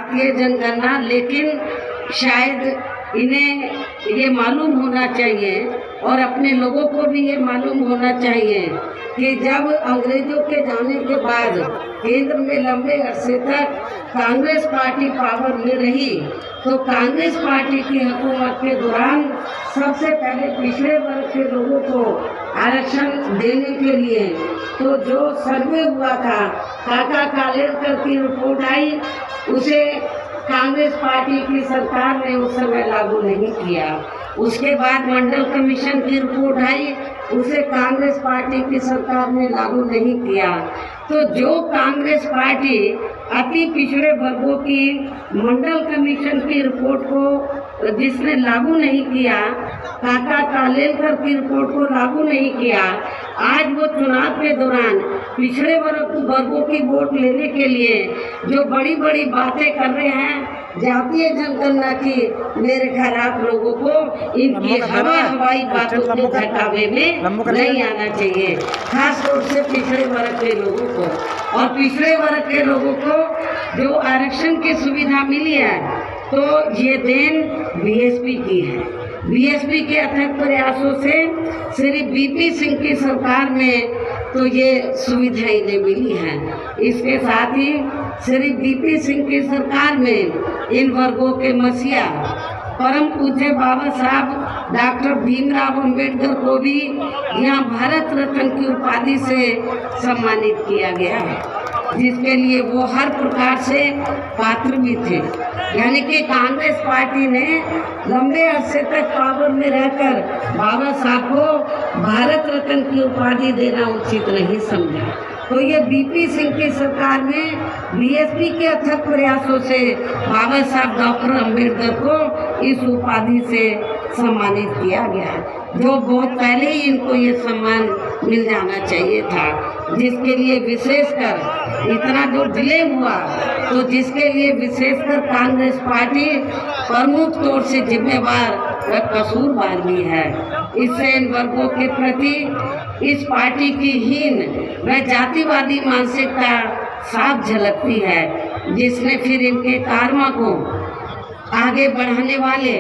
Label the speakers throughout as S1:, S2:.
S1: जातीय जनगणना, लेकिन शायद इन्हें ये मालूम होना चाहिए और अपने लोगों को भी ये मालूम होना चाहिए कि जब अंग्रेजों के जाने के बाद केंद्र में लंबे अरसे तक कांग्रेस पार्टी पावर में रही, तो कांग्रेस पार्टी की हुकूमत के दौरान सबसे पहले पिछड़े वर्ग के लोगों को आरक्षण देने के लिए तो जो सर्वे हुआ था, काका कालेलकर की रिपोर्ट आई, उसे कांग्रेस पार्टी की सरकार ने उस समय लागू नहीं किया। उसके बाद मंडल कमीशन की रिपोर्ट आई, उसे कांग्रेस पार्टी की सरकार ने लागू नहीं किया। तो जो कांग्रेस पार्टी अति पिछड़े वर्गों की मंडल कमीशन की रिपोर्ट को जिसने लागू नहीं किया, काका कालेलकर की रिपोर्ट को लागू नहीं किया, आज वो चुनाव के दौरान पिछड़े वर्गों की वोट लेने के लिए जो बड़ी बड़ी बातें कर रहे हैं जातीय जनगणना की, मेरे ख्याल आप लोगों को इनकी हवाई बातों के बहकावे में नहीं आना चाहिए, खास तौर से पिछड़े वर्ग के लोगों को। और पिछड़े वर्ग के लोगों को जो आरक्षण की सुविधा मिली है, तो ये देन बीएसपी की है। बीएसपी के अथक प्रयासों से श्री बीपी सिंह की सरकार में तो ये सुविधा इन्हें मिली है। इसके साथ ही श्री बीपी सिंह की सरकार में इन वर्गों के मसीहा परम पूज्य बाबा साहब डॉक्टर भीमराव अंबेडकर को भी यहाँ भारत रत्न की उपाधि से सम्मानित किया गया है, जिसके लिए वो हर प्रकार से पात्र भी थे। यानी कि कांग्रेस पार्टी ने लंबे अरसे तक पावर में रहकर बाबा साहब को भारत रत्न की उपाधि देना उचित नहीं समझा। तो ये बीपी सिंह की सरकार में बीएसपी के अथक प्रयासों से बाबा साहब डॉक्टर अंबेडकर को इस उपाधि से सम्मानित किया गया, जो बहुत पहले ही इनको ये सम्मान मिल जाना चाहिए था, जिसके लिए विशेषकर इतना जो डिले हुआ, तो जिसके लिए विशेषकर कांग्रेस पार्टी प्रमुख तौर से जिम्मेवार व कसूरवार भी है। इससे इन वर्गों के प्रति इस पार्टी की हीन व जातिवादी मानसिकता साफ झलकती है, जिसने फिर इनके कार्यों को आगे बढ़ाने वाले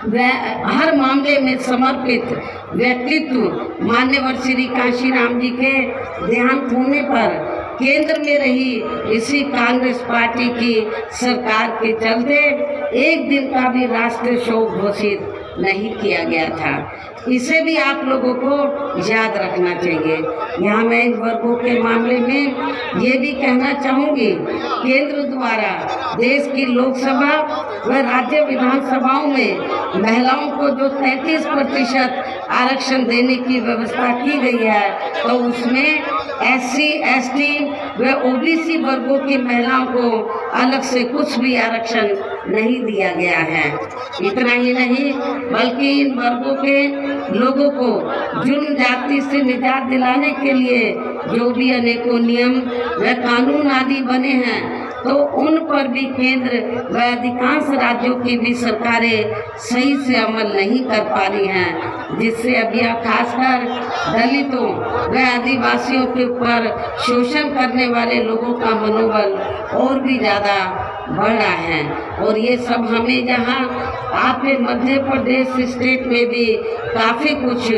S1: हर मामले में समर्पित व्यक्तित्व मान्यवर श्री कांशीराम जी के देहांत होने पर केंद्र में रही इसी कांग्रेस पार्टी की सरकार के चलते एक दिन का भी राष्ट्रीय शोक घोषित नहीं किया गया था। इसे भी आप लोगों को याद रखना चाहिए। यहाँ मैं इन वर्गों के मामले में ये भी कहना चाहूँगी, केंद्र द्वारा देश की लोकसभा व राज्य विधानसभाओं में महिलाओं को जो 33% आरक्षण देने की व्यवस्था की गई है, तो उसमें SC, ST व OBC वर्गों की महिलाओं को अलग से कुछ भी आरक्षण नहीं दिया गया है। इतना ही नहीं, बल्कि इन वर्गों के लोगों को जुर्म जाति से निजात दिलाने के लिए जो भी अनेकों नियम व कानून आदि बने हैं, तो उन पर भी केंद्र व अधिकांश राज्यों की भी सरकारें सही से अमल नहीं कर पा रही हैं, जिससे अभी खासकर दलितों व आदिवासियों के ऊपर शोषण करने वाले लोगों का मनोबल और भी ज़्यादा बढ़ रहा है। और ये सब हमें जहाँ आपके मध्य प्रदेश स्टेट में भी काफ़ी कुछ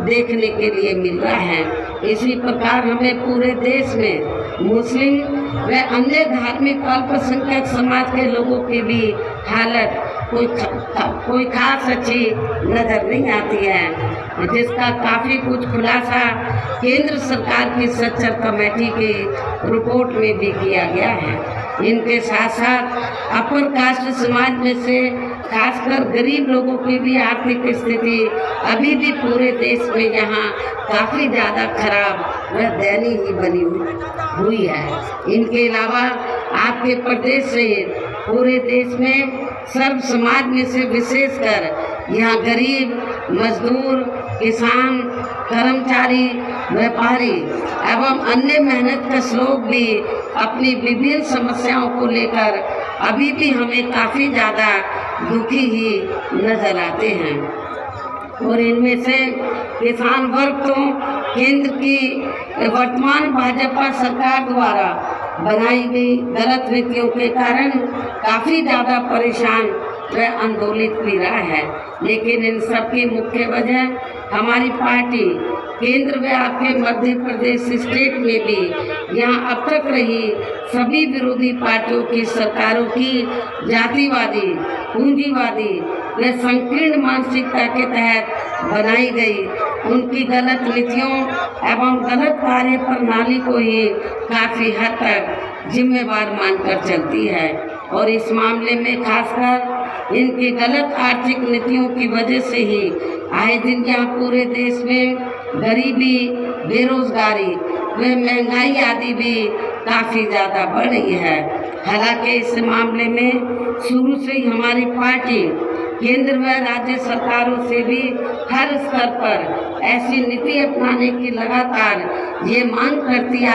S1: देखने के लिए मिल रहा है। इसी प्रकार हमें पूरे देश में मुस्लिम व अन्य धार्मिक अल्पसंख्यक समाज के लोगों की भी हालत कोई खास अच्छी नज़र नहीं आती है, जिसका काफ़ी कुछ खुलासा केंद्र सरकार की सच्चर कमेटी की रिपोर्ट में भी किया गया है। इनके साथ साथ अपर कास्ट समाज में से खासकर गरीब लोगों की भी आर्थिक स्थिति अभी भी पूरे देश में यहाँ काफ़ी ज़्यादा खराब व दयनीय बनी हुई है। इनके अलावा आपके प्रदेश से पूरे देश में सर्व समाज में से विशेषकर यहाँ गरीब, मजदूर, किसान, कर्मचारी, व्यापारी एवं अन्य मेहनतकश लोग भी अपनी विभिन्न समस्याओं को लेकर अभी भी हमें काफ़ी ज़्यादा दुखी ही नज़र आते हैं। और इनमें से किसान वर्ग तो केंद्र की वर्तमान भाजपा सरकार द्वारा बनाई गई गलत नीतियों के कारण काफ़ी ज़्यादा परेशान व आंदोलित भी रहा है। लेकिन इन सब की मुख्य वजह हमारी पार्टी केंद्र व आपके मध्य प्रदेश स्टेट में भी यहाँ अब तक रही सभी विरोधी पार्टियों की सरकारों की जातिवादी, पूंजीवादी व संकीर्ण मानसिकता के तहत बनाई गई उनकी गलत नीतियों एवं गलत कार्य प्रणाली को ही काफ़ी हद तक जिम्मेवार मानकर चलती है। और इस मामले में खासकर इनकी गलत आर्थिक नीतियों की वजह से ही आए दिन यहाँ पूरे देश में गरीबी, बेरोजगारी व महंगाई आदि भी काफ़ी ज़्यादा बढ़ रही है। हालांकि इस मामले में शुरू से ही हमारी पार्टी केंद्र व राज्य सरकारों से भी हर स्तर पर ऐसी नीति अपनाने की लगातार ये मांग करती है।